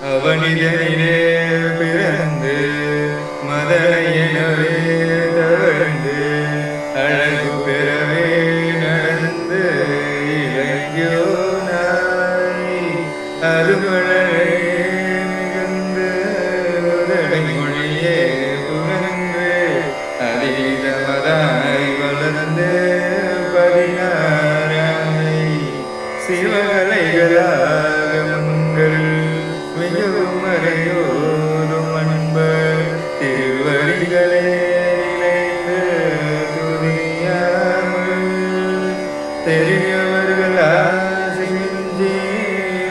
அவனிதனிலே பிறந்து மதனையனவே தவழ்ந்து அழகு பெறவே நடந்து இளைஞனாய் அருமழை மிகுந்து உதடை மொழியே புகழ்ந்து அதீதமதாய் வளர்ந்து 16 சிவகலைகளாக மங்கள் மிகவும் மறையோரும் அன்பர் திருவடிகளே நினைந்து துதியாமல் தெரியவர்கள் ஆசை மிஞ்சி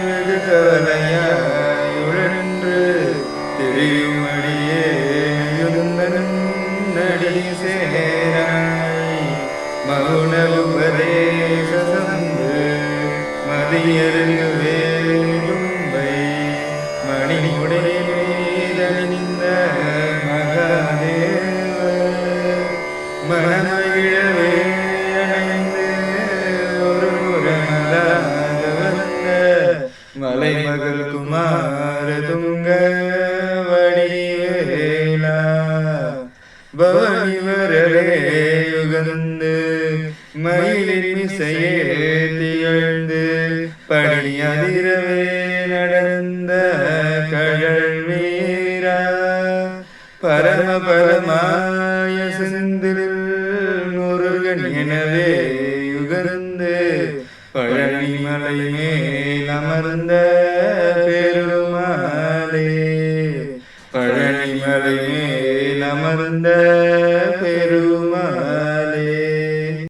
வெகு கவலையாய் உழன்று தெரியுமடியே யுந்தன் நடி சேராய் மௌன உபதேசந்து மதியருங்கு வேலும்பை மணிமுடை மீதணிந்த மகாதேவ மனமகிழவே அணைந்து ஒரு புறமதாக வந்த மலைமகள் குமார துங்க வடிவேலா பவனி வரலே யுகந்து மயிலின் இசையே திகழ்ந்து பணியதிரவே நடந்த கழல் வீரா பரமபரமாய செந்தில் முருகன் எனவே யுகந்து பழனி மலை மேல் அமர்ந்த பெருமாளே பழனி மலை மேல் அமர்ந்த